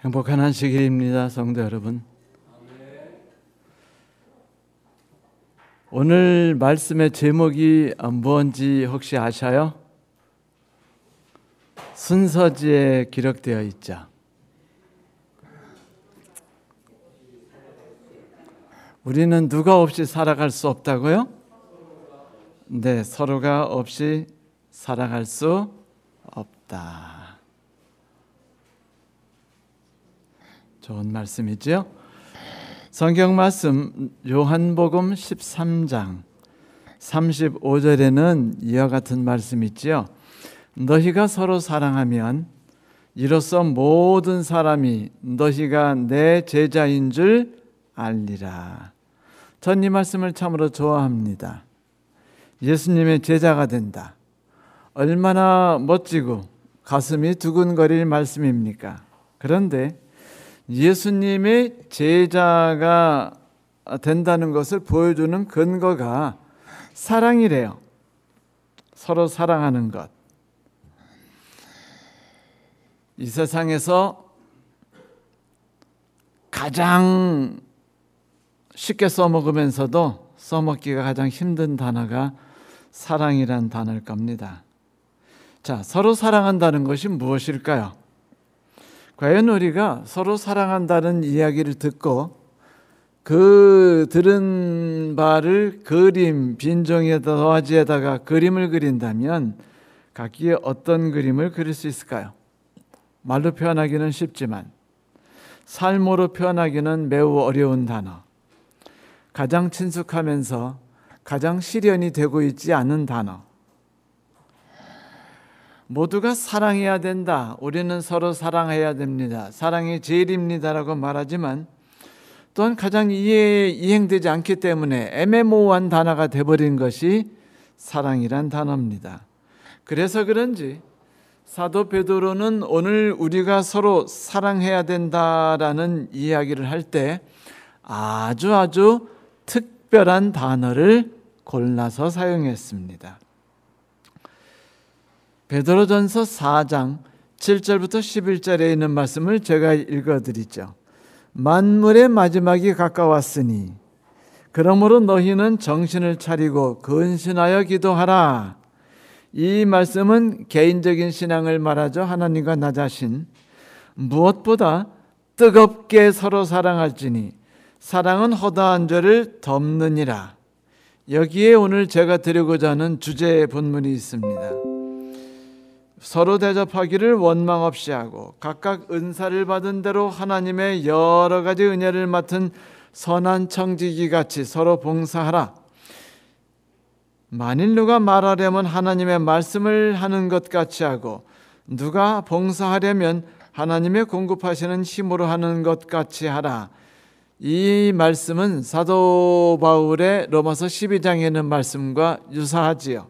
행복한 안식일입니다, 성도 여러분. 오늘 말씀의 제목이 뭔지 혹시 아셔요? 순서지에 기록되어 있죠. 우리는 누가 없이 살아갈 수 없다고요? 네, 서로가 없이 살아갈 수 없다. 좋은 말씀이죠. 성경 말씀 요한복음 13장 35절에는 이와 같은 말씀이 있지요. 너희가 서로 사랑하면 이로써 모든 사람이 너희가 내 제자인 줄 알리라. 전 이 말씀을 참으로 좋아합니다. 예수님의 제자가 된다. 얼마나 멋지고 가슴이 두근거릴 말씀입니까? 그런데 예수님의 제자가 된다는 것을 보여주는 근거가 사랑이래요. 서로 사랑하는 것. 이 세상에서 가장 쉽게 써먹으면서도 써먹기가 가장 힘든 단어가 사랑이란 단어일 겁니다. 자, 서로 사랑한다는 것이 무엇일까요? 과연 우리가 서로 사랑한다는 이야기를 듣고 그 들은 바를 그림, 빈종이에다 도화지에다가 그림을 그린다면 각기에 어떤 그림을 그릴 수 있을까요? 말로 표현하기는 쉽지만 삶으로 표현하기는 매우 어려운 단어. 가장 친숙하면서 가장 실현이 되고 있지 않은 단어. 모두가 사랑해야 된다. 우리는 서로 사랑해야 됩니다. 사랑이 제일입니다라고 말하지만 또한 가장 이행되지 않기 때문에 애매모호한 단어가 되어버린 것이 사랑이란 단어입니다. 그래서 그런지 사도 베드로는 오늘 우리가 서로 사랑해야 된다라는 이야기를 할 때 아주 특별한 단어를 골라서 사용했습니다. 베드로전서 4장 7절부터 11절에 있는 말씀을 제가 읽어드리죠. 만물의 마지막이 가까웠으니 그러므로 너희는 정신을 차리고 근신하여 기도하라. 이 말씀은 개인적인 신앙을 말하죠. 하나님과 나 자신. 무엇보다 뜨겁게 서로 사랑할지니 사랑은 허다한 죄를 덮느니라. 여기에 오늘 제가 드리고자 하는 주제의 본문이 있습니다. 서로 대접하기를 원망 없이 하고 각각 은사를 받은 대로 하나님의 여러 가지 은혜를 맡은 선한 청지기 같이 서로 봉사하라. 만일 누가 말하려면 하나님의 말씀을 하는 것 같이 하고 누가 봉사하려면 하나님의 공급하시는 힘으로 하는 것 같이 하라. 이 말씀은 사도 바울의 로마서 12장에 있는 말씀과 유사하지요.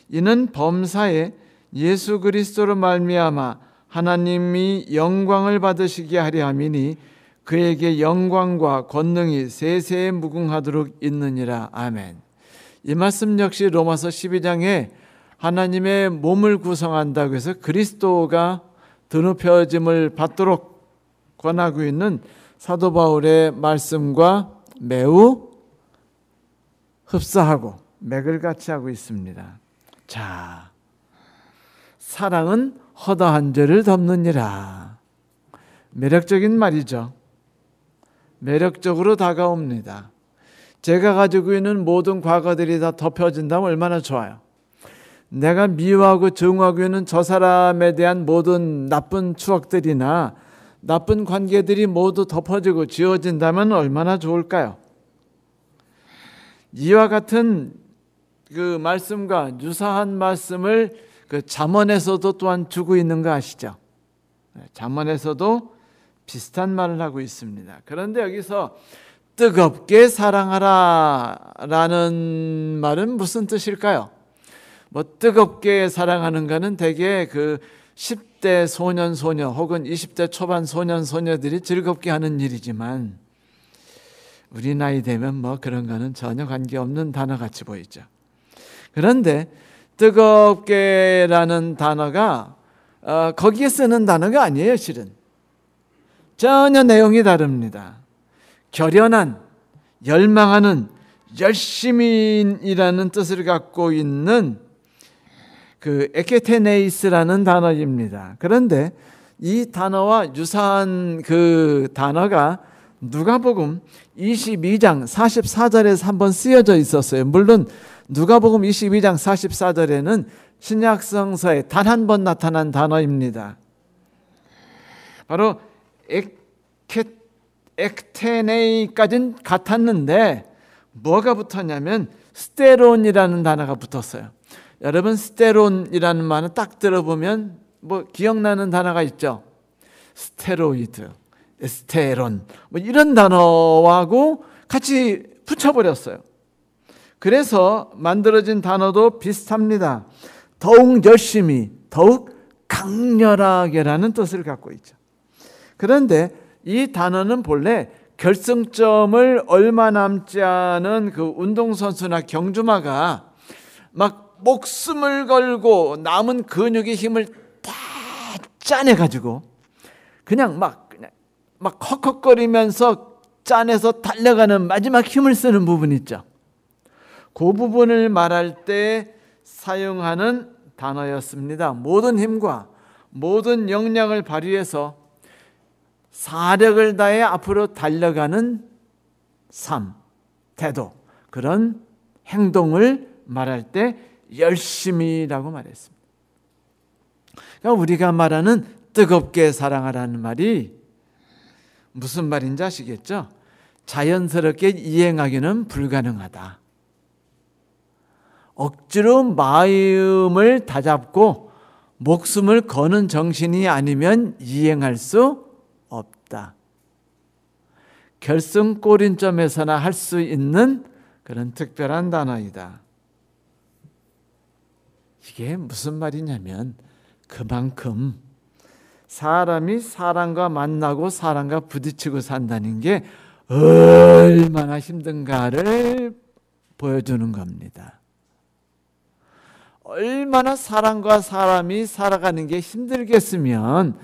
이는 범사에 예수 그리스도로 말미암아 하나님이 영광을 받으시게 하려 함이니 그에게 영광과 권능이 세세에 무궁하도록 있느니라. 아멘. 이 말씀 역시 로마서 12장에 하나님의 몸을 구성한다고 해서 그리스도가 드높여짐을 받도록 권하고 있는 사도 바울의 말씀과 매우 흡사하고 맥을 같이 하고 있습니다. 자, 사랑은 허다한 죄를 덮느니라. 매력적인 말이죠. 매력적으로 다가옵니다. 제가 가지고 있는 모든 과거들이 다 덮여진다면 얼마나 좋아요. 내가 미워하고 증오하고 있는 저 사람에 대한 모든 나쁜 추억들이나 나쁜 관계들이 모두 덮어지고 지워진다면 얼마나 좋을까요? 이와 같은 그 말씀과 유사한 말씀을 그 잠언에서도 또한 주고 있는 거 아시죠? 잠언에서도 비슷한 말을 하고 있습니다. 그런데 여기서 뜨겁게 사랑하라 라는 말은 무슨 뜻일까요? 뜨겁게 사랑하는가는 대개 그 10대 소년 소녀 혹은 20대 초반 소년 소녀들이 즐겁게 하는 일이지만 우리 나이 되면 그런 거는 전혀 관계없는 단어같이 보이죠. 그런데 뜨겁게라는 단어가 거기에 쓰는 단어가 아니에요, 실은. 전혀 내용이 다릅니다. 결연한, 열망하는, 열심인이라는 뜻을 갖고 있는 그 에케테네이스라는 단어입니다. 그런데 이 단어와 유사한 그 단어가 누가복음 22장 44절에서 한번 쓰여져 있었어요. 물론 누가복음 22장 44절에는 신약 성서에 단 한 번 나타난 단어입니다. 바로 엑테네이까지는 같았는데 뭐가 붙었냐면 스테론이라는 단어가 붙었어요. 여러분, 스테론이라는 말은 딱 들어보면 뭐 기억나는 단어가 있죠. 스테로이드, 스테론, 뭐 이런 단어하고 같이 붙여버렸어요. 그래서 만들어진 단어도 비슷합니다. 더욱 열심히, 더욱 강렬하게라는 뜻을 갖고 있죠. 그런데 이 단어는 본래 결승점을 얼마 남지 않은 그 운동선수나 경주마가 막 목숨을 걸고 남은 근육의 힘을 다 짜내가지고 그냥 막 헉헉거리면서 짜내서 달려가는 마지막 힘을 쓰는 부분 있죠. 그 부분을 말할 때 사용하는 단어였습니다. 모든 힘과 모든 역량을 발휘해서 사력을 다해 앞으로 달려가는 삶, 태도, 그런 행동을 말할 때 열심히라고 말했습니다. 그러니까 우리가 말하는 뜨겁게 사랑하라는 말이 무슨 말인지 아시겠죠? 자연스럽게 이행하기는 불가능하다. 억지로 마음을 다잡고 목숨을 거는 정신이 아니면 이행할 수 없다. 결승골인점에서나 할 수 있는 그런 특별한 단어이다. 이게 무슨 말이냐면 그만큼 사람이 사람과 만나고 사람과 부딪히고 산다는 게 얼마나 힘든가를 보여주는 겁니다. 얼마나 사람과 사람이 살아가는 게 힘들겠으면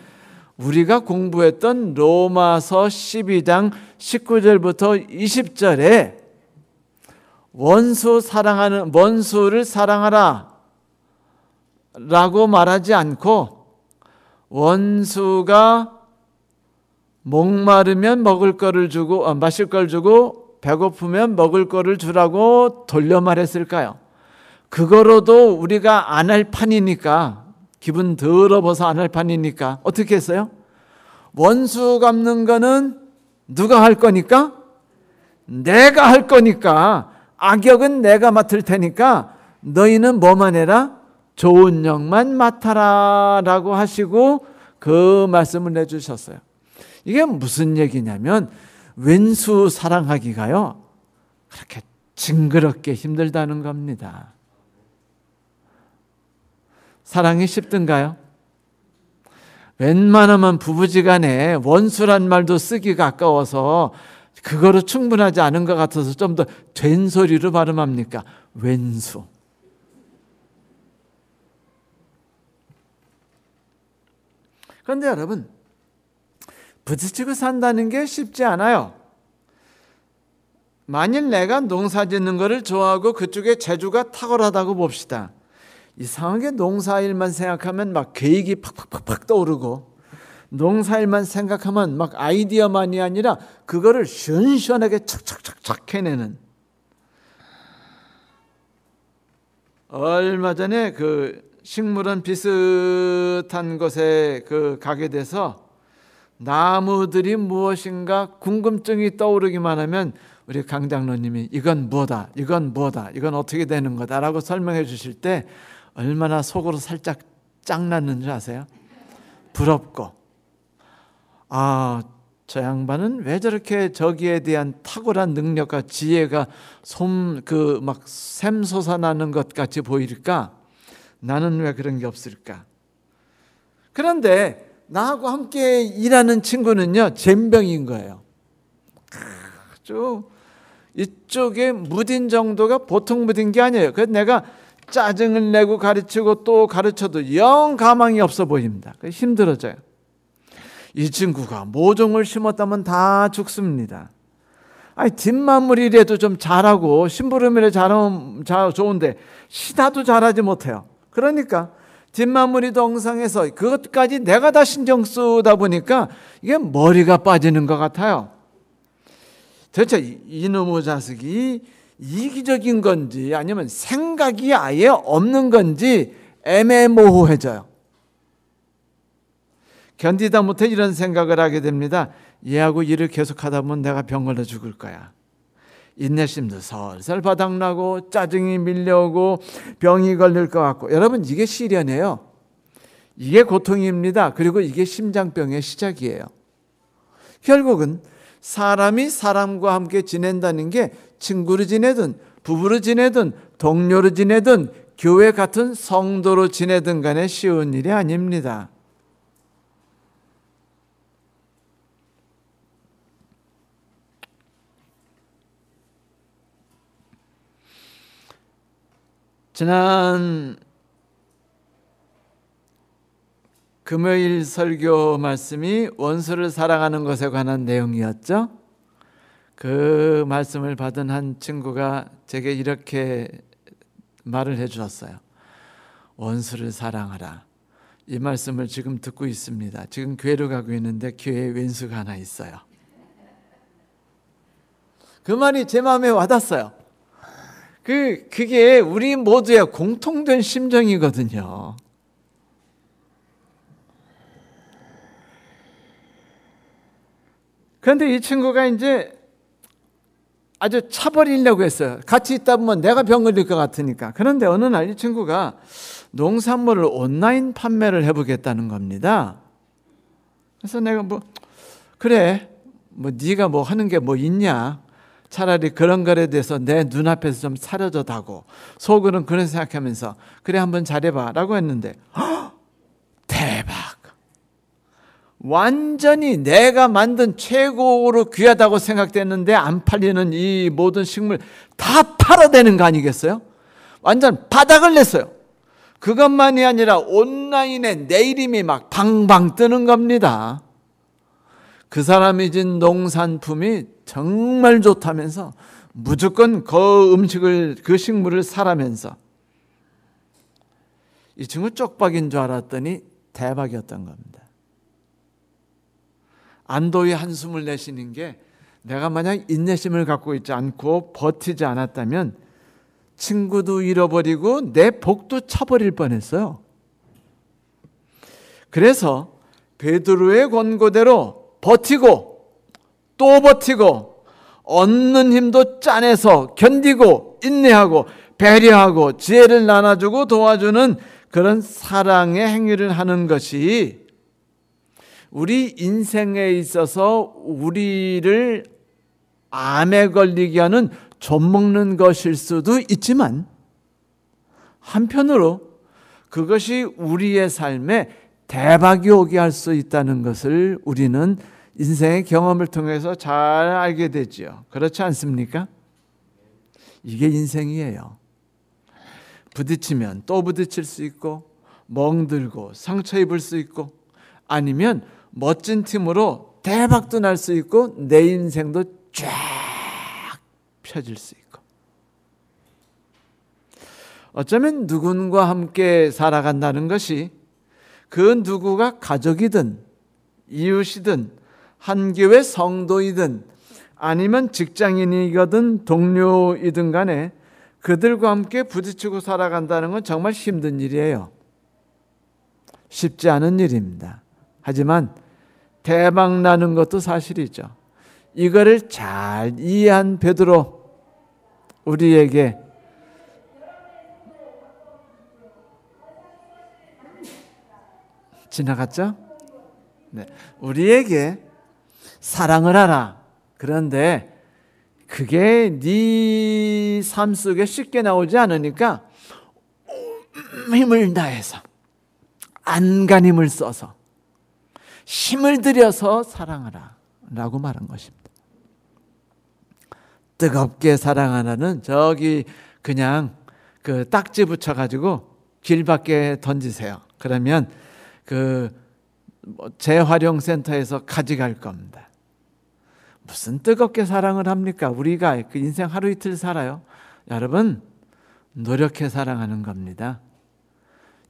우리가 공부했던 로마서 12장 19절부터 20절에 원수를 사랑하라 라고 말하지 않고 원수가 목마르면 먹을 거를 주고 마실 걸 주고 배고프면 먹을 거를 주라고 돌려 말했을까요? 그거로도 우리가 안 할 판이니까, 기분 더러워서 안 할 판이니까 어떻게 했어요? 원수 갚는 거는 누가 할 거니까? 내가 할 거니까, 악역은 내가 맡을 테니까 너희는 뭐만 해라? 좋은 영만 맡아라 라고 하시고 그 말씀을 내주셨어요. 이게 무슨 얘기냐면 왼수 사랑하기가요 그렇게 징그럽게 힘들다는 겁니다. 사랑이 쉽든가요? 웬만하면 부부지간에 원수란 말도 쓰기가 아까워서 그거로 충분하지 않은 것 같아서 좀 더 된소리로 발음합니까? 왼수. 그런데 여러분, 부딪히고 산다는 게 쉽지 않아요. 만일 내가 농사 짓는 거를 좋아하고 그쪽에 재주가 탁월하다고 봅시다. 이상하게 농사일만 생각하면 막 계획이 팍팍팍팍 떠오르고, 농사일만 생각하면 막 아이디어만이 아니라 그거를 시원시원하게 착착착착 해내는. 얼마 전에 그 식물원 비슷한 곳에 가게 돼서 나무들이 무엇인가 궁금증이 떠오르기만 하면 우리 강장로님이 이건 뭐다, 이건 뭐다, 이건 어떻게 되는 거다 라고 설명해 주실 때 얼마나 속으로 살짝 짱났는 줄 아세요? 부럽고, 저 양반은 왜 저렇게 저기에 대한 탁월한 능력과 지혜가 막 샘솟아나는 것 같이 보일까? 나는 왜 그런 게 없을까? 그런데 나하고 함께 일하는 친구는요, 젬병인 거예요. 아주 이쪽에 무딘 정도가 보통 무딘 게 아니에요. 그래서 내가 짜증을 내고 가르치고 또 가르쳐도 영 가망이 없어 보입니다. 힘들어져요. 이 친구가 모종을 심었다면 다 죽습니다. 아니, 뒷마무리라도 좀 잘하고 심부름이라 잘하면 좋은데 시다도 잘하지 못해요. 그러니까 뒷마무리도 엉성해서 그것까지 내가 다 신경 쓰다 보니까 이게 머리가 빠지는 것 같아요. 도대체 이놈의 자식이 이기적인 건지 아니면 생각이 아예 없는 건지 애매모호해져요. 견디다 못해 이런 생각을 하게 됩니다. 얘하고 일을 계속하다 보면 내가 병 걸려 죽을 거야. 인내심도 설설 바닥나고 짜증이 밀려오고 병이 걸릴 것 같고. 여러분, 이게 시련이에요. 이게 고통입니다. 그리고 이게 심장병의 시작이에요. 결국은 사람이 사람과 함께 지낸다는 게 친구로 지내든 부부로 지내든 동료로 지내든 교회 같은 성도로 지내든 간에 쉬운 일이 아닙니다. 지난 금요일 설교 말씀이 원수를 사랑하는 것에 관한 내용이었죠. 그 말씀을 받은 한 친구가 제게 이렇게 말을 해주었어요. 원수를 사랑하라. 이 말씀을 지금 듣고 있습니다. 지금 교회로 가고 있는데 교회에 왼수가 하나 있어요. 그 말이 제 마음에 와닿았어요. 그게 우리 모두의 공통된 심정이거든요. 그런데 이 친구가 이제 아주 차버리려고 했어요. 같이 있다 보면 내가 병 걸릴 것 같으니까. 그런데 어느 날 이 친구가 농산물을 온라인 판매를 해보겠다는 겁니다. 그래서 내가 그래, 네가 뭐 하는 게 뭐 있냐? 차라리 그런 거에 대해서 내 눈앞에서 좀 사려져 다고 속으로는 그런 생각하면서 그래 한번 잘해봐 라고 했는데 대박! 완전히 내가 만든 최고로 귀하다고 생각됐는데 안 팔리는 이 모든 식물 다 팔아대는 거 아니겠어요? 완전 바닥을 냈어요. 그것만이 아니라 온라인에 내 이름이 막 방방 뜨는 겁니다. 그 사람이 진 농산품이 정말 좋다면서 무조건 그 식물을 사라면서. 이 친구 쪽박인 줄 알았더니 대박이었던 겁니다. 안도의 한숨을 내쉬는 게 내가 만약 인내심을 갖고 있지 않고 버티지 않았다면 친구도 잃어버리고 내 복도 차버릴 뻔했어요. 그래서 베드로의 권고대로 버티고 또 버티고 얻는 힘도 짜내서 견디고 인내하고 배려하고 지혜를 나눠주고 도와주는 그런 사랑의 행위를 하는 것이 우리 인생에 있어서 우리를 암에 걸리게 하는 좀먹는 것일 수도 있지만 한편으로 그것이 우리의 삶에 대박이 오게 할 수 있다는 것을 우리는 인생의 경험을 통해서 잘 알게 되지요. 그렇지 않습니까? 이게 인생이에요. 부딪히면 또 부딪힐 수 있고 멍들고 상처 입을 수 있고 아니면 멋진 팀으로 대박도 날 수 있고 내 인생도 쫙 펴질 수 있고 어쩌면 누군가 함께 살아간다는 것이 그 누구가 가족이든 이웃이든 한 교회 성도이든 아니면 직장인이거든 동료이든 간에 그들과 함께 부딪히고 살아간다는 건 정말 힘든 일이에요. 쉽지 않은 일입니다. 하지만 대박 나는 것도 사실이죠. 이거를 잘 이해한 베드로 우리에게 지나갔죠? 네. 우리에게 사랑을 하라. 그런데 그게 네 삶 속에 쉽게 나오지 않으니까 힘을 다해서 안간힘을 써서 힘을 들여서 사랑하라 라고 말한 것입니다. 뜨겁게 사랑하라는 저기 그냥 그 딱지 붙여가지고 길 밖에 던지세요. 그러면 그 재활용센터에서 가져갈 겁니다. 무슨 뜨겁게 사랑을 합니까? 우리가 그 인생 하루 이틀 살아요. 여러분, 노력해 사랑하는 겁니다.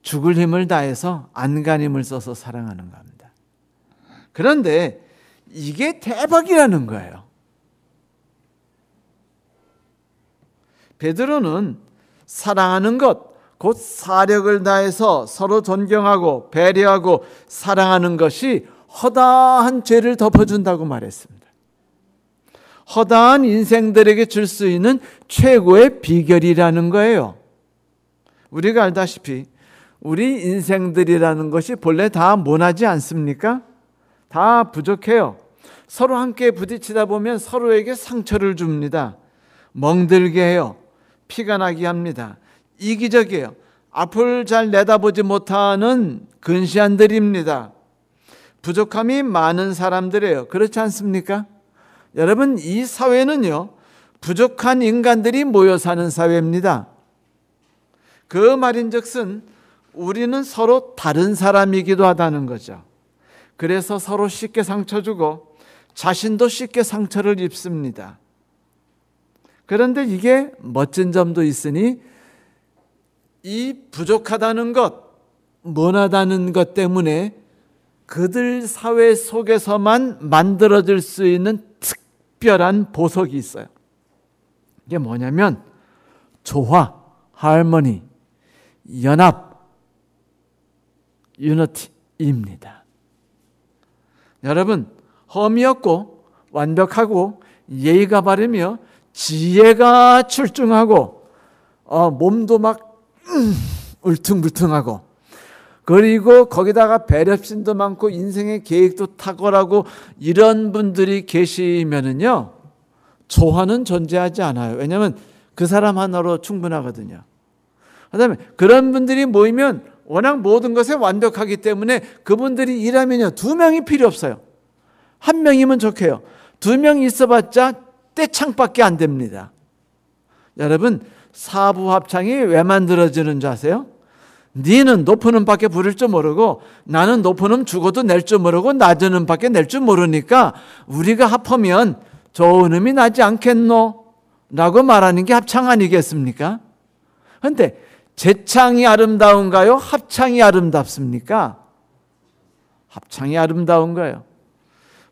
죽을 힘을 다해서 안간힘을 써서 사랑하는 겁니다. 그런데 이게 대박이라는 거예요. 베드로는 사랑하는 것, 곧 사력을 다해서 서로 존경하고 배려하고 사랑하는 것이 허다한 죄를 덮어준다고 말했습니다. 허다한 인생들에게 줄 수 있는 최고의 비결이라는 거예요. 우리가 알다시피 우리 인생들이라는 것이 본래 다 모나지 않습니까? 다 부족해요. 서로 함께 부딪히다 보면 서로에게 상처를 줍니다. 멍들게 해요. 피가 나게 합니다. 이기적이에요. 앞을 잘 내다보지 못하는 근시안들입니다. 부족함이 많은 사람들이에요. 그렇지 않습니까? 여러분, 이 사회는요, 부족한 인간들이 모여 사는 사회입니다. 그 말인즉슨 우리는 서로 다른 사람이기도 하다는 거죠. 그래서 서로 쉽게 상처 주고 자신도 쉽게 상처를 입습니다. 그런데 이게 멋진 점도 있으니 이 부족하다는 것, 모나다는 것 때문에 그들 사회 속에서만 만들어질 수 있는 특별한 보석이 있어요. 이게 뭐냐면 조화, 하모니, 연합, 유니티입니다. 여러분, 험이 없고 완벽하고 예의가 바르며 지혜가 출중하고 몸도 막 울퉁불퉁하고, 그리고 거기다가 배려심도 많고 인생의 계획도 탁월하고 이런 분들이 계시면은요, 조화는 존재하지 않아요. 왜냐하면 그 사람 하나로 충분하거든요. 그다음에 그런 분들이 모이면 워낙 모든 것에 완벽하기 때문에 그분들이 일하면요, 2명이 필요 없어요. 1명이면 좋게요. 2명 있어봤자 떼창밖에 안 됩니다. 여러분, 사부 합창이 왜 만들어지는 줄 아세요? 니는 높은 음밖에 부를 줄 모르고 나는 높은 음 죽어도 낼 줄 모르고 낮은 음밖에 낼 줄 모르니까 우리가 합하면 좋은 음이 나지 않겠노? 라고 말하는 게 합창 아니겠습니까? 그런데 재창이 아름다운가요? 합창이 아름답습니까? 합창이 아름다운 거예요.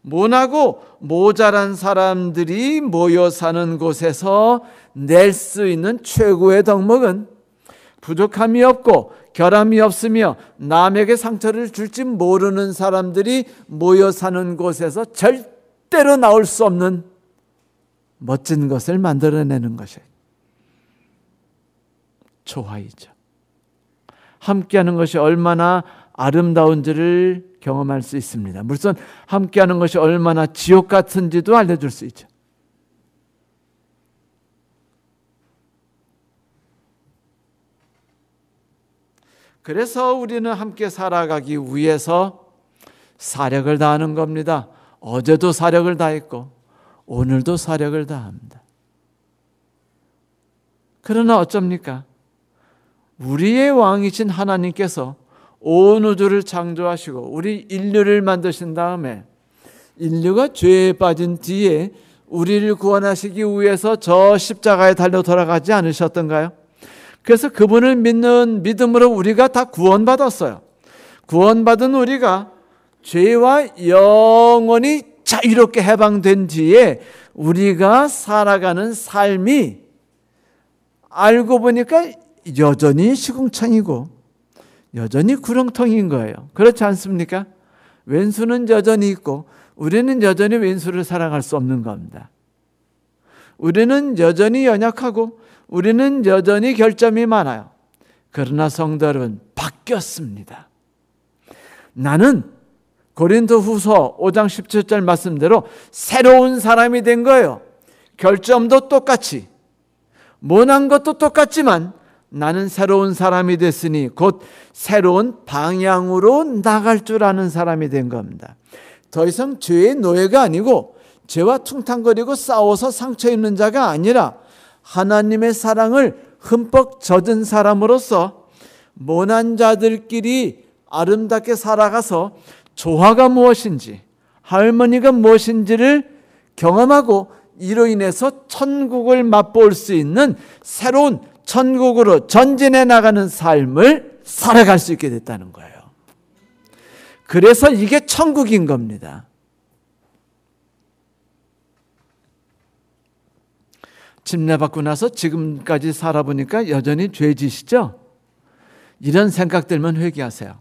모나고 모자란 사람들이 모여 사는 곳에서 낼 수 있는 최고의 덕목은 부족함이 없고 결함이 없으며 남에게 상처를 줄지 모르는 사람들이 모여 사는 곳에서 절대로 나올 수 없는 멋진 것을 만들어내는 것이에요. 조화이죠. 함께하는 것이 얼마나 아름다운지를 경험할 수 있습니다. 물론 함께하는 것이 얼마나 지옥 같은지도 알려줄 수 있죠. 그래서 우리는 함께 살아가기 위해서 사력을 다하는 겁니다. 어제도 사력을 다했고 오늘도 사력을 다합니다. 그러나 어쩝니까? 우리의 왕이신 하나님께서 온 우주를 창조하시고 우리 인류를 만드신 다음에 인류가 죄에 빠진 뒤에 우리를 구원하시기 위해서 저 십자가에 달려 돌아가지 않으셨던가요? 그래서 그분을 믿는 믿음으로 우리가 다 구원받았어요. 구원받은 우리가 죄와 영원히 자유롭게 해방된 뒤에 우리가 살아가는 삶이 알고 보니까 여전히 시궁창이고 여전히 구렁텅이인 거예요. 그렇지 않습니까? 왼수는 여전히 있고 우리는 여전히 왼수를 사랑할 수 없는 겁니다. 우리는 여전히 연약하고 우리는 여전히 결점이 많아요. 그러나 성도 여러분, 바뀌었습니다. 나는 고린도후서 5장 17절 말씀대로 새로운 사람이 된 거예요. 결점도 똑같이, 못난 것도 똑같지만 나는 새로운 사람이 됐으니 곧 새로운 방향으로 나갈 줄 아는 사람이 된 겁니다. 더 이상 죄의 노예가 아니고 죄와 퉁탕거리고 싸워서 상처 입는 자가 아니라 하나님의 사랑을 흠뻑 젖은 사람으로서 모난 자들끼리 아름답게 살아가서 조화가 무엇인지, 할머니가 무엇인지를 경험하고 이로 인해서 천국을 맛볼 수 있는 새로운 천국으로 전진해 나가는 삶을 살아갈 수 있게 됐다는 거예요. 그래서 이게 천국인 겁니다. 침례받고 나서 지금까지 살아보니까 여전히 죄지시죠? 이런 생각 들면 회개하세요.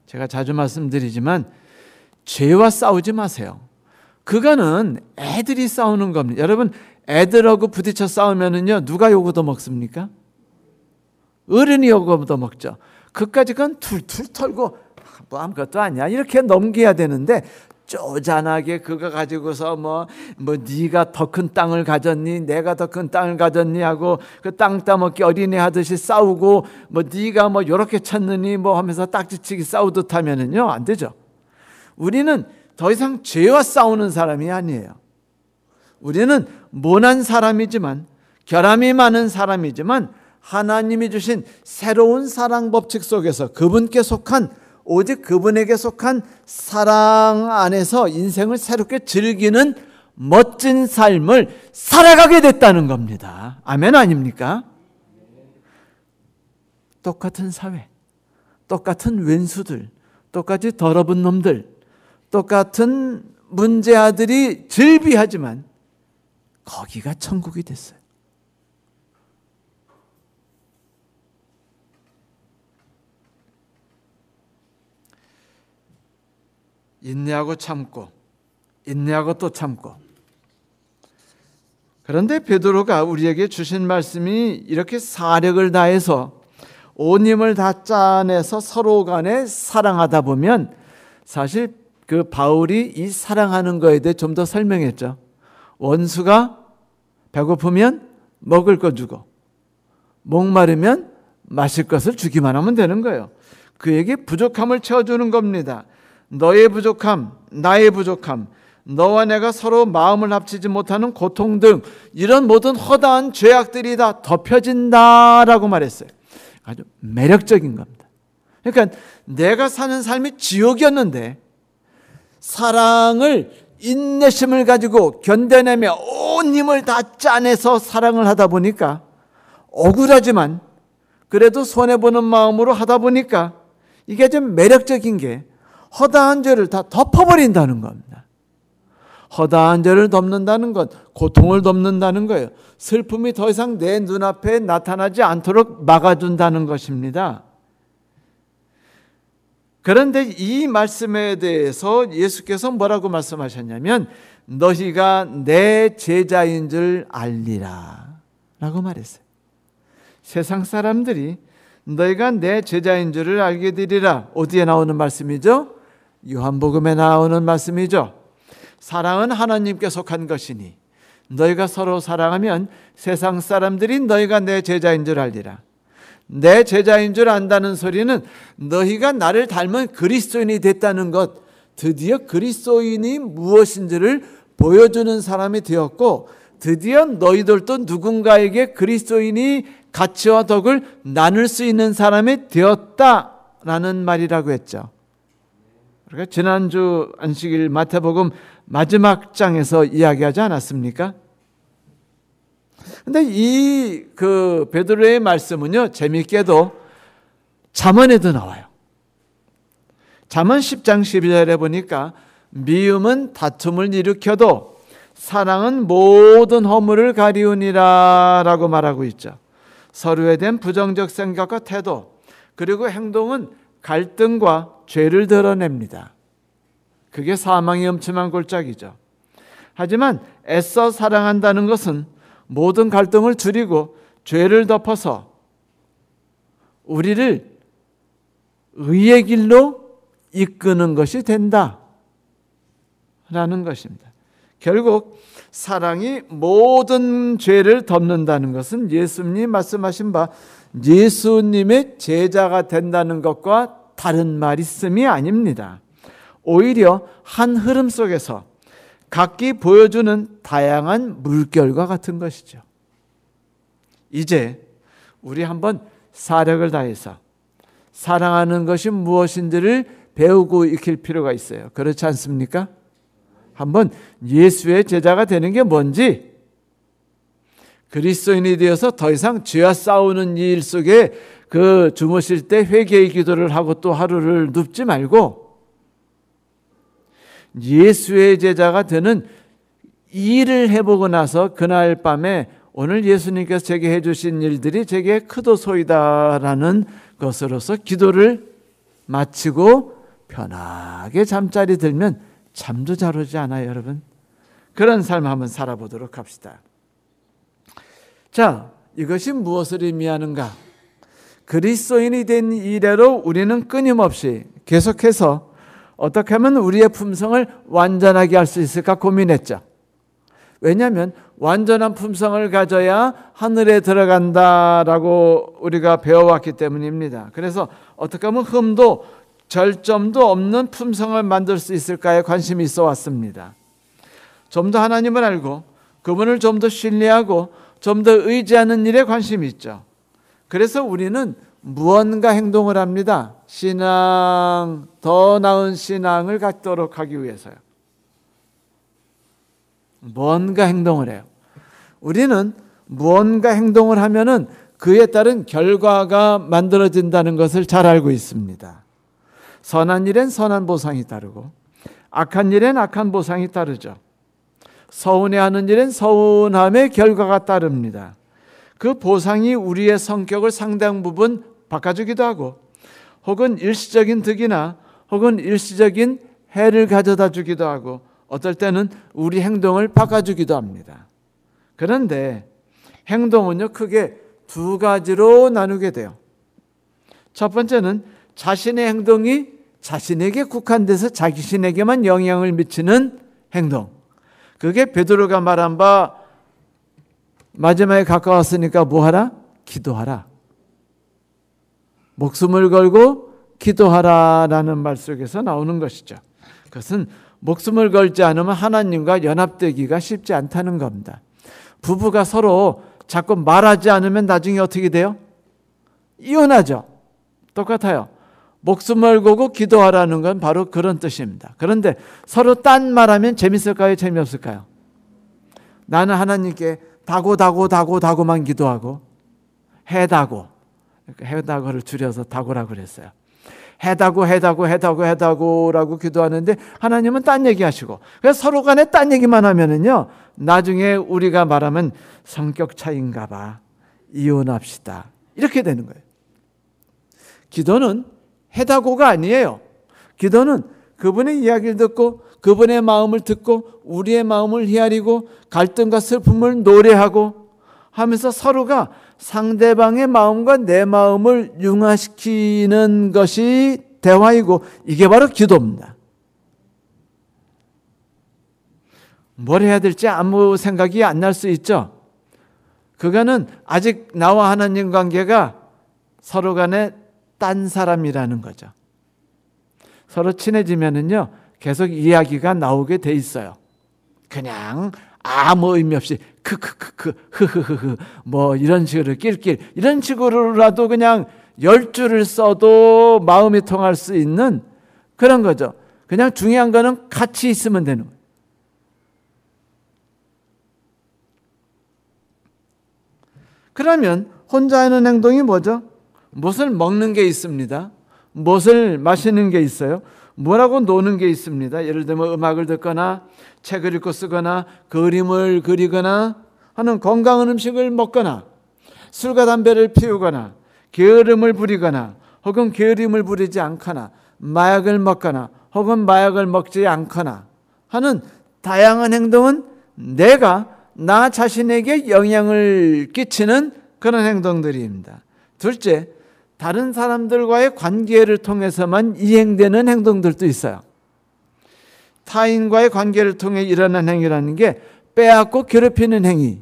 제가 자주 말씀드리지만 죄와 싸우지 마세요. 그거는 애들이 싸우는 겁니다. 여러분, 애들하고 부딪혀 싸우면은요, 누가 욕 얻어먹습니까? 어른이 욕 얻어먹죠. 그까지 건 툴툴 털고 뭐 아무것도 아니야 이렇게 넘겨야 되는데, 쪼잔하게 그거 가지고서 뭐 네가 더 큰 땅을 가졌니, 내가 더 큰 땅을 가졌니 하고 그 땅 따먹기 어린애 하듯이 싸우고, 뭐 네가 뭐 요렇게 쳤느니 뭐 하면서 딱지치기 싸우듯 하면은요, 안 되죠. 우리는 더 이상 죄와 싸우는 사람이 아니에요. 우리는 모난 사람이지만, 결함이 많은 사람이지만, 하나님이 주신 새로운 사랑 법칙 속에서 그분께 속한, 오직 그분에게 속한 사랑 안에서 인생을 새롭게 즐기는 멋진 삶을 살아가게 됐다는 겁니다. 아멘 아닙니까? 똑같은 사회, 똑같은 왼수들, 똑같이 더러운 놈들, 똑같은 문제아들이 즐비하지만 거기가 천국이 됐어요. 인내하고 참고, 인내하고 또 참고. 그런데 베드로가 우리에게 주신 말씀이 이렇게 사력을 다해서 온 힘을 다 짜내서 서로 간에 사랑하다 보면, 사실 그 바울이 이 사랑하는 거에 대해 좀 더 설명했죠. 원수가 배고프면 먹을 거 주고, 목마르면 마실 것을 주기만 하면 되는 거예요. 그에게 부족함을 채워주는 겁니다. 너의 부족함, 나의 부족함, 너와 내가 서로 마음을 합치지 못하는 고통 등 이런 모든 허다한 죄악들이 다 덮여진다라고 말했어요. 아주 매력적인 겁니다. 그러니까 내가 사는 삶이 지옥이었는데 사랑을, 인내심을 가지고 견뎌내며 온 힘을 다 짜내서 사랑을 하다 보니까, 억울하지만 그래도 손해보는 마음으로 하다 보니까 이게 좀 매력적인 게 허다한 죄를 다 덮어버린다는 겁니다. 허다한 죄를 덮는다는 것, 고통을 덮는다는 거예요. 슬픔이 더 이상 내 눈앞에 나타나지 않도록 막아준다는 것입니다. 그런데 이 말씀에 대해서 예수께서 뭐라고 말씀하셨냐면, 너희가 내 제자인 줄 알리라 라고 말했어요. 세상 사람들이 너희가 내 제자인 줄을 알게 되리라. 어디에 나오는 말씀이죠? 요한복음에 나오는 말씀이죠. 사랑은 하나님께 속한 것이니 너희가 서로 사랑하면 세상 사람들이 너희가 내 제자인 줄 알리라. 내 제자인 줄 안다는 소리는 너희가 나를 닮은 그리스도인이 됐다는 것, 드디어 그리스도인이 무엇인지를 보여주는 사람이 되었고, 드디어 너희들도 누군가에게 그리스도인이 가치와 덕을 나눌 수 있는 사람이 되었다라는 말이라고 했죠. 그러니까 지난주 안식일 마태복음 마지막 장에서 이야기하지 않았습니까? 근데 이 베드로의 말씀은요, 재미있게도 잠언에도 나와요. 잠언 10장 12절에 보니까 미움은 다툼을 일으켜도 사랑은 모든 허물을 가리우니라 라고 말하고 있죠. 서로에 대한 부정적 생각과 태도, 그리고 행동은 갈등과 죄를 드러냅니다. 그게 사망의 음침한 골짜기죠. 하지만 애써 사랑한다는 것은 모든 갈등을 줄이고 죄를 덮어서 우리를 의의 길로 이끄는 것이 된다라는 것입니다. 결국 사랑이 모든 죄를 덮는다는 것은 예수님이 말씀하신 바 예수님의 제자가 된다는 것과 다른 말씀이 아닙니다. 오히려 한 흐름 속에서 각기 보여주는 다양한 물결과 같은 것이죠. 이제 우리 한번 사력을 다해서 사랑하는 것이 무엇인지를 배우고 익힐 필요가 있어요. 그렇지 않습니까? 한번 예수의 제자가 되는 게 뭔지, 그리스도인이 되어서 더 이상 죄와 싸우는 일 속에 그 주무실 때 회개의 기도를 하고 또 하루를 눕지 말고 예수의 제자가 되는 일을 해보고 나서 그날 밤에 오늘 예수님께서 제게 해주신 일들이 제게 크도소이다라는 것으로서 기도를 마치고 편하게 잠자리 들면 잠도 잘 오지 않아요, 여러분? 그런 삶 한번 살아보도록 합시다. 자, 이것이 무엇을 의미하는가? 그리스도인이 된 이래로 우리는 끊임없이 계속해서 어떻게 하면 우리의 품성을 완전하게 할 수 있을까 고민했죠. 왜냐하면 완전한 품성을 가져야 하늘에 들어간다라고 우리가 배워왔기 때문입니다. 그래서 어떻게 하면 흠도 절점도 없는 품성을 만들 수 있을까에 관심이 있어 왔습니다. 좀 더 하나님을 알고 그분을 좀 더 신뢰하고 좀 더 의지하는 일에 관심이 있죠. 그래서 우리는 무언가 행동을 합니다. 신앙, 더 나은 신앙을 갖도록 하기 위해서요. 무언가 행동을 해요. 우리는 무언가 행동을 하면은 그에 따른 결과가 만들어진다는 것을 잘 알고 있습니다. 선한 일엔 선한 보상이 따르고 악한 일엔 악한 보상이 따르죠. 서운해하는 일엔 서운함의 결과가 따릅니다. 그 보상이 우리의 성격을 상당 부분 바꿔주기도 하고 혹은 일시적인 득이나 혹은 일시적인 해를 가져다 주기도 하고 어떨 때는 우리 행동을 바꿔주기도 합니다. 그런데 행동은요, 크게 두 가지로 나누게 돼요. 첫 번째는 자신의 행동이 자신에게 국한돼서 자신에게만 영향을 미치는 행동. 그게 베드로가 말한 바 마지막에 가까웠으니까 뭐하라? 기도하라. 목숨을 걸고 기도하라라는 말 속에서 나오는 것이죠. 그것은 목숨을 걸지 않으면 하나님과 연합되기가 쉽지 않다는 겁니다. 부부가 서로 자꾸 말하지 않으면 나중에 어떻게 돼요? 이혼하죠. 똑같아요. 목숨을 걸고 기도하라는 건 바로 그런 뜻입니다. 그런데 서로 딴 말하면 재밌을까요? 재미없을까요? 나는 하나님께 다고만 기도하고 해다고를 줄여서 다고라고 그랬어요. 해다고라고 기도하는데 하나님은 딴 얘기하시고, 그래서 서로 간에 딴 얘기만 하면은요, 나중에 우리가 말하면 성격 차이인가 봐, 이혼합시다, 이렇게 되는 거예요. 기도는 해다고가 아니에요. 기도는 그분의 이야기를 듣고 그분의 마음을 듣고 우리의 마음을 헤아리고 갈등과 슬픔을 노래하고 하면서 서로가 상대방의 마음과 내 마음을 융화시키는 것이 대화이고, 이게 바로 기도입니다. 뭘 해야 될지 아무 생각이 안 날 수 있죠. 그거는 아직 나와 하나님 관계가 서로 간에 딴 사람이라는 거죠. 서로 친해지면은요, 계속 이야기가 나오게 돼 있어요. 그냥 아무 의미 없이 흐흐흐흐 뭐 이런 식으로 낄낄 이런 식으로라도 그냥 10줄을 써도 마음이 통할 수 있는 그런 거죠. 그냥 중요한 거는 같이 있으면 되는 거예요. 그러면 혼자 하는 행동이 뭐죠? 무엇을 먹는 게 있습니다. 무엇을 마시는 게 있어요. 뭐라고 노는 게 있습니다. 예를 들면 음악을 듣거나 책을 읽고 쓰거나 그림을 그리거나 하는 건강한 음식을 먹거나 술과 담배를 피우거나 게으름을 부리거나 혹은 게으름을 부리지 않거나 마약을 먹거나 혹은 마약을 먹지 않거나 하는 다양한 행동은 내가 나 자신에게 영향을 끼치는 그런 행동들입니다. 둘째, 다른 사람들과의 관계를 통해서만 이행되는 행동들도 있어요. 타인과의 관계를 통해 일어난 행위라는 게 빼앗고 괴롭히는 행위,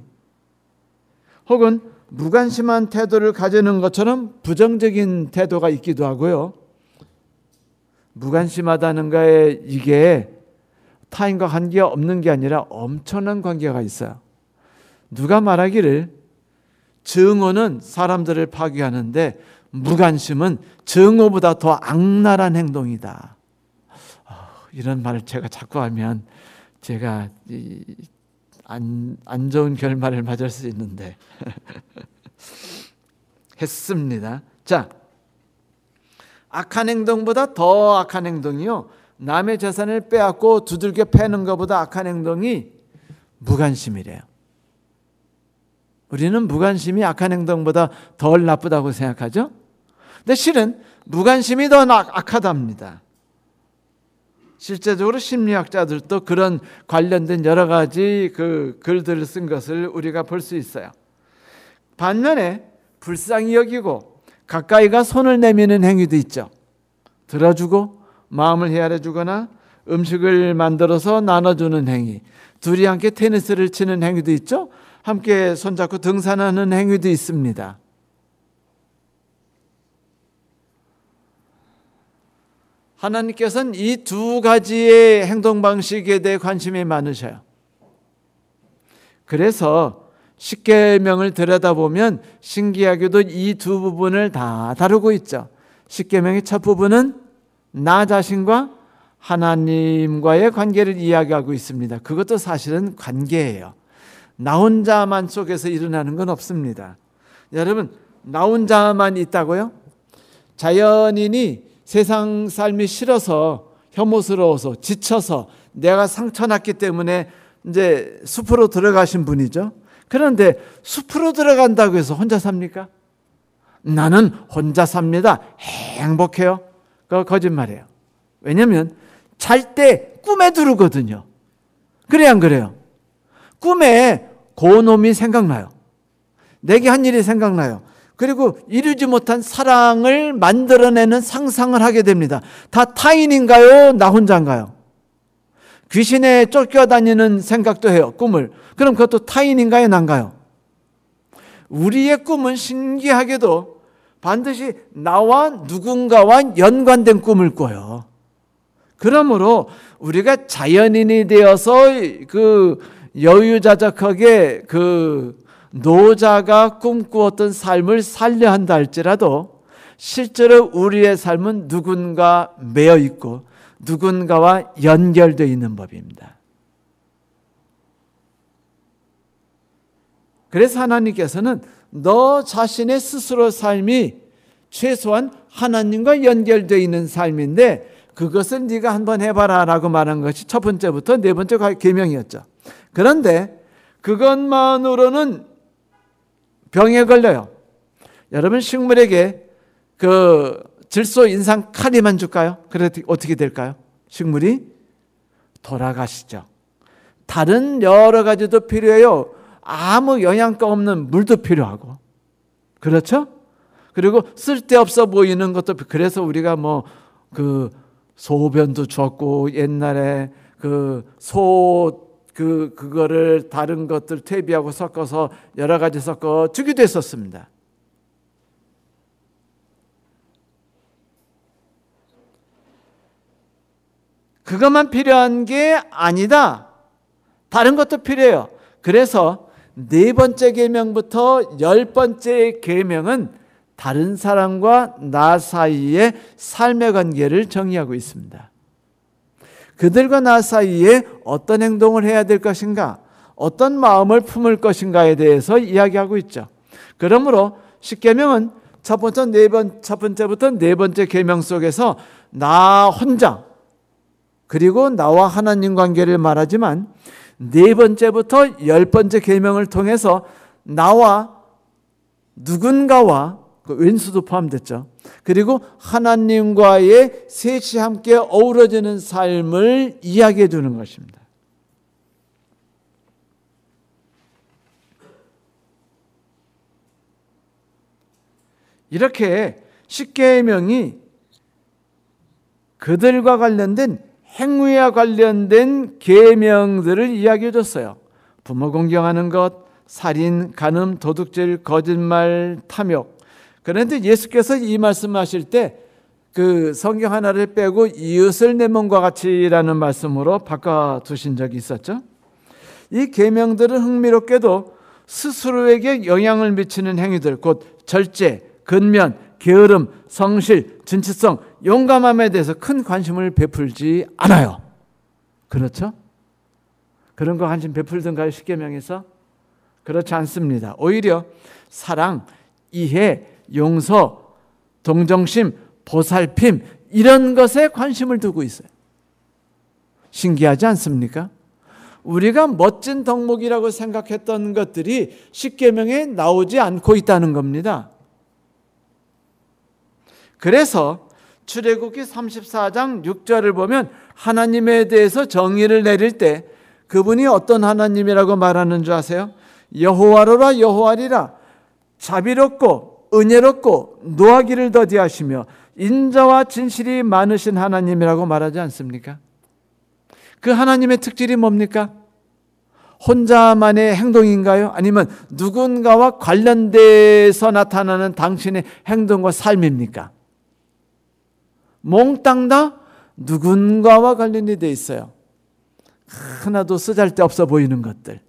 혹은 무관심한 태도를 가지는 것처럼 부정적인 태도가 있기도 하고요. 무관심하다는 거에 이게 타인과 관계가 없는 게 아니라 엄청난 관계가 있어요. 누가 말하기를 증오는 사람들을 파괴하는데 무관심은 증오보다 더 악랄한 행동이다. 이런 말을 제가 자꾸 하면 제가 안 좋은 결말을 맞을 수 있는데 했습니다. 자, 악한 행동보다 더 악한 행동이요, 남의 재산을 빼앗고 두들겨 패는 것보다 악한 행동이 무관심이래요. 우리는 무관심이 악한 행동보다 덜 나쁘다고 생각하죠. 근데 실은 무관심이 더 악하답니다. 실제적으로 심리학자들도 그런 관련된 여러 가지 그 글들을 쓴 것을 우리가 볼 수 있어요. 반면에 불쌍히 여기고 가까이가 손을 내미는 행위도 있죠. 들어주고 마음을 헤아려 주거나 음식을 만들어서 나눠주는 행위, 둘이 함께 테니스를 치는 행위도 있죠. 함께 손잡고 등산하는 행위도 있습니다. 하나님께서는 이 두 가지의 행동 방식에 대해 관심이 많으셔요. 그래서 십계명을 들여다보면 신기하게도 이 두 부분을 다 다루고 있죠. 십계명의 첫 부분은 나 자신과 하나님과의 관계를 이야기하고 있습니다. 그것도 사실은 관계예요. 나 혼자만 속에서 일어나는 건 없습니다. 여러분, 나 혼자만 있다고요? 자연인이 세상 삶이 싫어서, 혐오스러워서, 지쳐서 내가 상처났기 때문에 이제 숲으로 들어가신 분이죠. 그런데 숲으로 들어간다고 해서 혼자 삽니까? 나는 혼자 삽니다. 행복해요. 그거 거짓말이에요. 왜냐하면 잘 때 꿈에 들어오거든요. 그래 안 그래요? 꿈에 고놈이 생각나요. 내게 한 일이 생각나요. 그리고 이루지 못한 사랑을 만들어내는 상상을 하게 됩니다. 다 타인인가요? 나 혼자인가요? 귀신에 쫓겨다니는 생각도 해요. 꿈을. 그럼 그것도 타인인가요? 난가요? 우리의 꿈은 신기하게도 반드시 나와 누군가와 연관된 꿈을 꿔요. 그러므로 우리가 자연인이 되어서 그 여유자적하게 그 노자가 꿈꾸었던 삶을 살려 한다 할지라도 실제로 우리의 삶은 누군가 매여 있고 누군가와 연결되어 있는 법입니다. 그래서 하나님께서는 너 자신의 스스로 삶이 최소한 하나님과 연결되어 있는 삶인데 그것을 네가 한번 해봐라 라고 말한 것이 첫 번째부터 네 번째 계명이었죠. 그런데 그것만으로는 병에 걸려요. 여러분, 식물에게 그 질소 인상 카리만 줄까요? 그래 어떻게 될까요? 식물이 돌아가시죠. 다른 여러 가지도 필요해요. 아무 영양가 없는 물도 필요하고, 그렇죠? 그리고 쓸데없어 보이는 것도, 그래서 우리가 뭐 그 소변도 줬고 옛날에 그거를 다른 것들 퇴비하고 섞어서 여러 가지 섞어 주기도 했었습니다. 그것만 필요한 게 아니다. 다른 것도 필요해요. 그래서 네 번째 계명부터 10번째 계명은 다른 사람과 나 사이의 삶의 관계를 정의하고 있습니다. 그들과 나 사이에 어떤 행동을 해야 될 것인가, 어떤 마음을 품을 것인가에 대해서 이야기하고 있죠. 그러므로 십계명은 첫 번째부터 네 번째 계명 속에서 나 혼자 그리고 나와 하나님 관계를 말하지만 네 번째부터 10번째 계명을 통해서 나와 누군가와 그 왼수도 포함됐죠. 그리고 하나님과의 셋이 함께 어우러지는 삶을 이야기해 주는 것입니다. 이렇게 십계명이 그들과 관련된 행위와 관련된 계명들을 이야기해 줬어요. 부모 공경하는 것, 살인, 간음, 도둑질, 거짓말, 탐욕. 그런데 예수께서 이 말씀하실 때 그 성경 하나를 빼고 이웃을 내 몸과 같이라는 말씀으로 바꿔두신 적이 있었죠. 이 계명들은 흥미롭게도 스스로에게 영향을 미치는 행위들, 곧 절제, 근면, 게으름, 성실, 진취성, 용감함에 대해서 큰 관심을 베풀지 않아요. 그렇죠? 그런 거 관심 베풀던가요? 십계명에서? 그렇지 않습니다. 오히려 사랑, 이해, 용서, 동정심, 보살핌 이런 것에 관심을 두고 있어요. 신기하지 않습니까? 우리가 멋진 덕목이라고 생각했던 것들이 십계명에 나오지 않고 있다는 겁니다. 그래서 출애굽기 34장 6절을 보면 하나님에 대해서 정의를 내릴 때 그분이 어떤 하나님이라고 말하는 줄 아세요? 여호와로라 여호와리라 자비롭고 은혜롭고 노하기를 더디하시며 인자와 진실이 많으신 하나님이라고 말하지 않습니까? 그 하나님의 특질이 뭡니까? 혼자만의 행동인가요? 아니면 누군가와 관련돼서 나타나는 당신의 행동과 삶입니까? 몽땅 다 누군가와 관련이 돼 있어요. 하나도 쓰잘데없어 보이는 것들,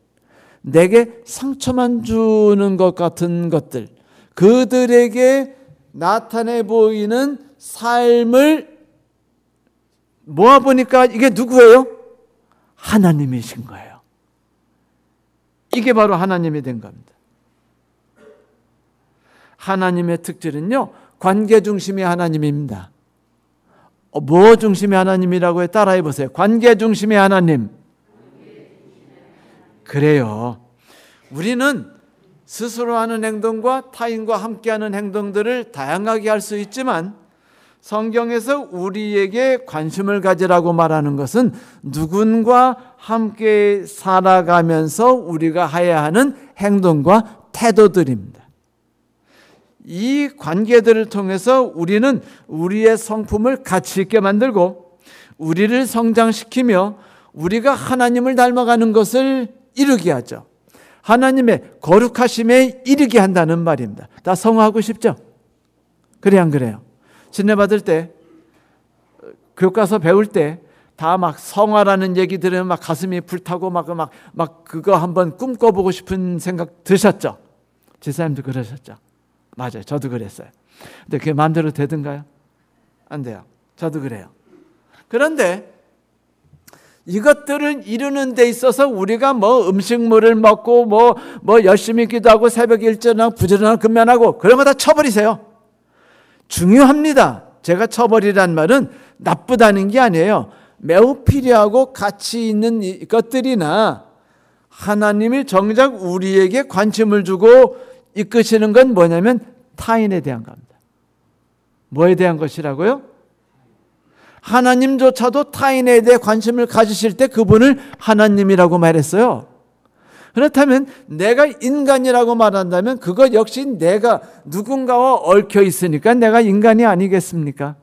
내게 상처만 주는 것 같은 것들, 그들에게 나타내 보이는 삶을 모아보니까 이게 누구예요? 하나님이신 거예요. 이게 바로 하나님이 된 겁니다. 하나님의 특질은요, 관계 중심의 하나님입니다. 뭐 중심의 하나님이라고 따라해 보세요. 관계 중심의 하나님. 그래요. 우리는 스스로 하는 행동과 타인과 함께하는 행동들을 다양하게 할 수 있지만 성경에서 우리에게 관심을 가지라고 말하는 것은 누군가 함께 살아가면서 우리가 해야 하는 행동과 태도들입니다. 이 관계들을 통해서 우리는 우리의 성품을 가치 있게 만들고 우리를 성장시키며 우리가 하나님을 닮아가는 것을 이루게 하죠. 하나님의 거룩하심에 이르게 한다는 말입니다. 다 성화하고 싶죠? 그래 안 그래요? 진례 받을 때, 교과서 배울 때 다 막 성화라는 얘기 들으면 막 가슴이 불타고 막 그거 한번 꿈꿔보고 싶은 생각 드셨죠? 지사님도 그러셨죠? 맞아요. 저도 그랬어요. 근데 그게 마음대로 되던가요? 안 돼요. 저도 그래요. 그런데 이것들을 이루는 데 있어서 우리가 뭐 음식물을 먹고 뭐 열심히 기도하고 새벽에 일전하고 부지런하고 근면하고 그런 거 다 쳐버리세요. 중요합니다. 제가 쳐버리란 말은 나쁘다는 게 아니에요. 매우 필요하고 가치 있는 것들이나 하나님이 정작 우리에게 관심을 주고 이끄시는 건 뭐냐면 타인에 대한 겁니다. 뭐에 대한 것이라고요? 하나님조차도 타인에 대해 관심을 가지실 때 그분을 하나님이라고 말했어요. 그렇다면 내가 인간이라고 말한다면 그것 역시 내가 누군가와 얽혀 있으니까 내가 인간이 아니겠습니까?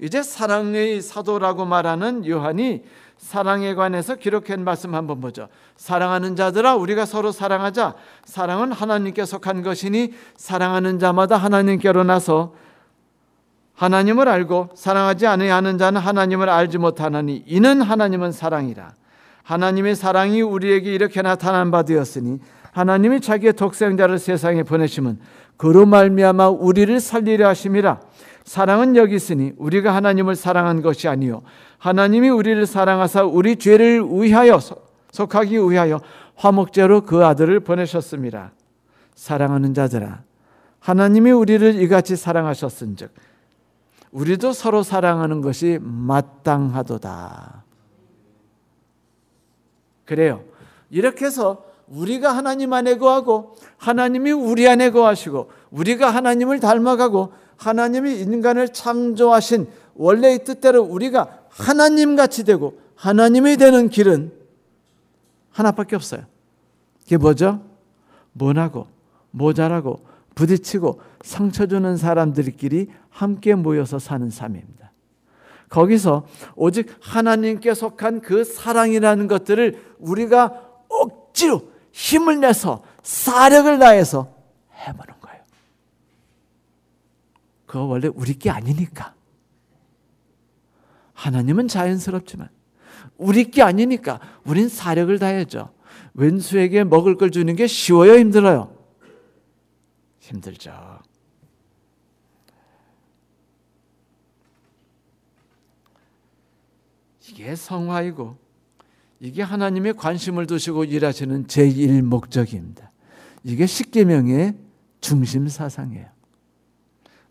이제 사랑의 사도라고 말하는 요한이 사랑에 관해서 기록한 말씀 한번 보죠. 사랑하는 자들아 우리가 서로 사랑하자. 사랑은 하나님께 속한 것이니 사랑하는 자마다 하나님께로 나서 하나님을 알고 사랑하지 아니하는 자는 하나님을 알지 못하나니 이는 하나님은 사랑이라. 하나님의 사랑이 우리에게 이렇게 나타난 바 되었으니 하나님이 자기의 독생자를 세상에 보내심은 그로 말미암아 우리를 살리려 하심이라. 사랑은 여기 있으니 우리가 하나님을 사랑한 것이 아니요 하나님이 우리를 사랑하사 우리 죄를 위하여 속하기 위하여 화목제로 그 아들을 보내셨습니다. 사랑하는 자들아 하나님이 우리를 이같이 사랑하셨은즉 우리도 서로 사랑하는 것이 마땅하도다. 그래요. 이렇게 해서 우리가 하나님 안에 거하고 하나님이 우리 안에 거하시고 우리가 하나님을 닮아가고 하나님이 인간을 창조하신 원래의 뜻대로 우리가 하나님같이 되고 하나님이 되는 길은 하나밖에 없어요. 그게 뭐죠? 모나고 모자라고 부딪히고 상처 주는 사람들끼리 함께 모여서 사는 삶입니다. 거기서 오직 하나님께 속한 그 사랑이라는 것들을 우리가 억지로 힘을 내서 사력을 다해서 해보는 거예요. 그거 원래 우리 게 아니니까. 하나님은 자연스럽지만 우리 게 아니니까 우린 사력을 다해야죠. 왼수에게 먹을 걸 주는 게 쉬워요, 힘들어요? 힘들죠. 이게 성화이고 이게 하나님의 관심을 두시고 일하시는 제1 목적입니다. 이게 십계명의 중심 사상이에요.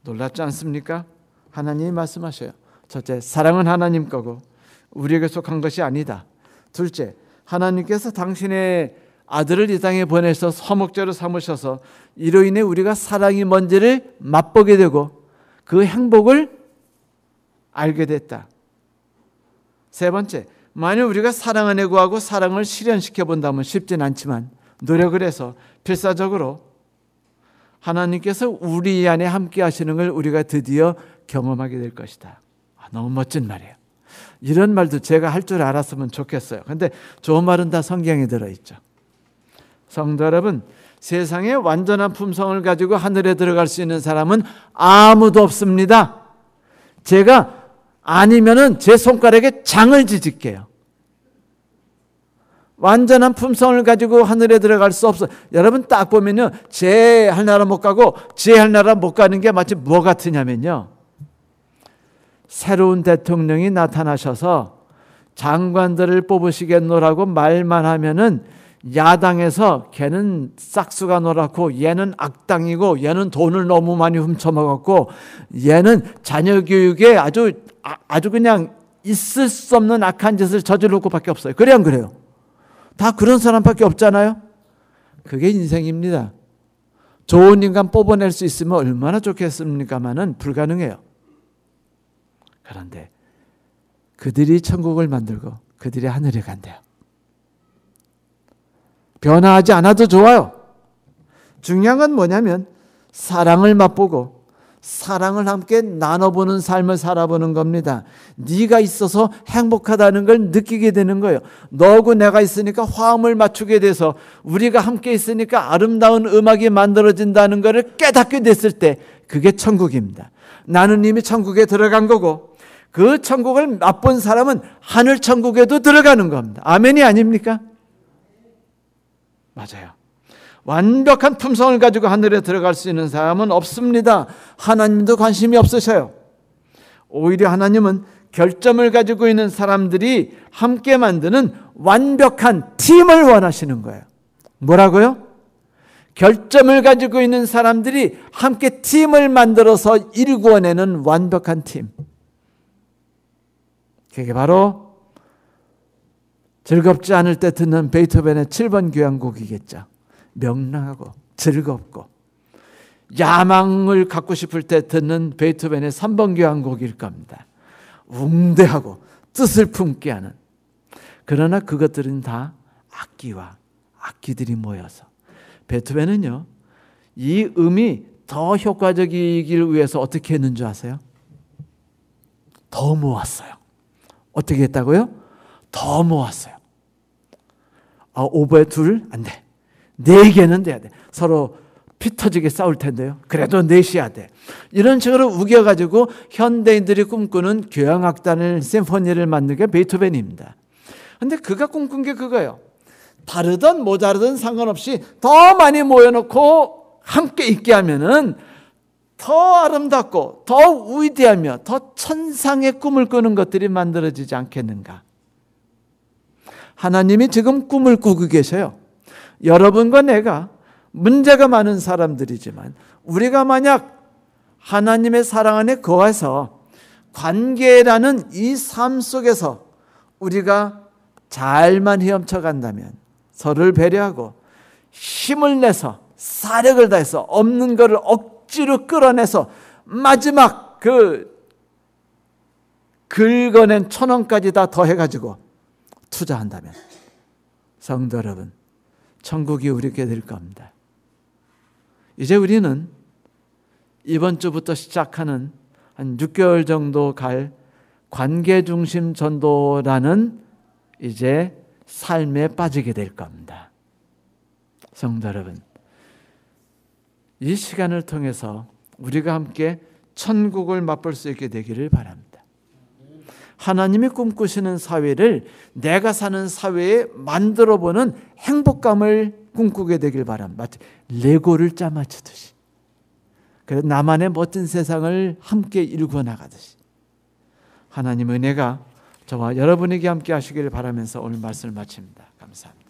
놀랍지 않습니까? 하나님이 말씀하셔요. 첫째, 사랑은 하나님 거고 우리에게 속한 것이 아니다. 둘째, 하나님께서 당신의 아들을 이 땅에 보내서 화목제로 삼으셔서 이로 인해 우리가 사랑이 뭔지를 맛보게 되고 그 행복을 알게 됐다. 세 번째, 만약 우리가 사랑 안에 구하고 사랑을 실현시켜 본다면 쉽진 않지만 노력을 해서 필사적으로 하나님께서 우리 안에 함께 하시는 걸 우리가 드디어 경험하게 될 것이다. 너무 멋진 말이에요. 이런 말도 제가 할 줄 알았으면 좋겠어요. 근데 좋은 말은 다 성경에 들어있죠. 성도 여러분, 세상에 완전한 품성을 가지고 하늘에 들어갈 수 있는 사람은 아무도 없습니다. 제가 아니면은 제 손가락에 장을 지질게요. 완전한 품성을 가지고 하늘에 들어갈 수 없어요. 여러분 딱 보면요, 제 할 나라 못 가고 제 할 나라 못 가는 게 마치 뭐 같으냐면요, 새로운 대통령이 나타나셔서 장관들을 뽑으시겠노라고 말만 하면은 야당에서 걔는 싹수가 노랗고 얘는 악당이고 얘는 돈을 너무 많이 훔쳐먹었고 얘는 자녀 교육에 아주 그냥 있을 수 없는 악한 짓을 저지를 것밖에 없어요. 그래 안 그래요? 다 그런 사람밖에 없잖아요. 그게 인생입니다. 좋은 인간 뽑아낼 수 있으면 얼마나 좋겠습니까마는 불가능해요. 그런데 그들이 천국을 만들고 그들이 하늘에 간대요. 변화하지 않아도 좋아요. 중요한 건 뭐냐면 사랑을 맛보고 사랑을 함께 나눠보는 삶을 살아보는 겁니다. 네가 있어서 행복하다는 걸 느끼게 되는 거예요. 너하고 내가 있으니까 화음을 맞추게 돼서 우리가 함께 있으니까 아름다운 음악이 만들어진다는 것을 깨닫게 됐을 때 그게 천국입니다. 나는 이미 천국에 들어간 거고 그 천국을 맛본 사람은 하늘 천국에도 들어가는 겁니다. 아멘이 아닙니까? 맞아요. 완벽한 품성을 가지고 하늘에 들어갈 수 있는 사람은 없습니다. 하나님도 관심이 없으셔요. 오히려 하나님은 결점을 가지고 있는 사람들이 함께 만드는 완벽한 팀을 원하시는 거예요. 뭐라고요? 결점을 가지고 있는 사람들이 함께 팀을 만들어서 일구어내는 완벽한 팀. 그게 바로 즐겁지 않을 때 듣는 베토벤의 7번 교향곡이겠죠. 명랑하고 즐겁고 야망을 갖고 싶을 때 듣는 베토벤의 3번 교향곡일 겁니다. 웅대하고 뜻을 품게 하는. 그러나 그것들은 다 악기와 악기들이 모여서 베토벤은요, 이 음이 더 효과적이길 위해서 어떻게 했는 줄 아세요? 더 모았어요. 어떻게 했다고요? 더 모았어요. 오버에 둘? 안 돼. 4개는 돼야 돼. 서로 피 터지게 싸울 텐데요. 그래도 4시야 돼. 이런 식으로 우겨가지고 현대인들이 꿈꾸는 교향악단을, 심포니를 만든 게 베토벤입니다. 근데 그가 꿈꾼 게 그거예요. 다르든 모자르든 상관없이 더 많이 모여놓고 함께 있게 하면은 더 아름답고 더 위대하며 더 천상의 꿈을 꾸는 것들이 만들어지지 않겠는가. 하나님이 지금 꿈을 꾸고 계셔요. 여러분과 내가 문제가 많은 사람들이지만 우리가 만약 하나님의 사랑 안에 거해서 관계라는 이 삶 속에서 우리가 잘만 헤엄쳐 간다면 서로를 배려하고 힘을 내서 사력을 다해서 없는 것을 억지로 끌어내서 마지막 그 긁어낸 1,000원까지 다 더해가지고 투자한다면 성도 여러분, 천국이 우리께 될 겁니다. 이제 우리는 이번 주부터 시작하는 한 6개월 정도 갈 관계중심 전도라는 이제 삶에 빠지게 될 겁니다. 성도 여러분, 이 시간을 통해서 우리가 함께 천국을 맛볼 수 있게 되기를 바랍니다. 하나님이 꿈꾸시는 사회를 내가 사는 사회에 만들어보는 행복감을 꿈꾸게 되길 바랍니다. 마치 레고를 짜맞추듯이. 그래서 나만의 멋진 세상을 함께 일구어 나가듯이. 하나님 은혜가 저와 여러분에게 함께 하시기를 바라면서 오늘 말씀을 마칩니다. 감사합니다.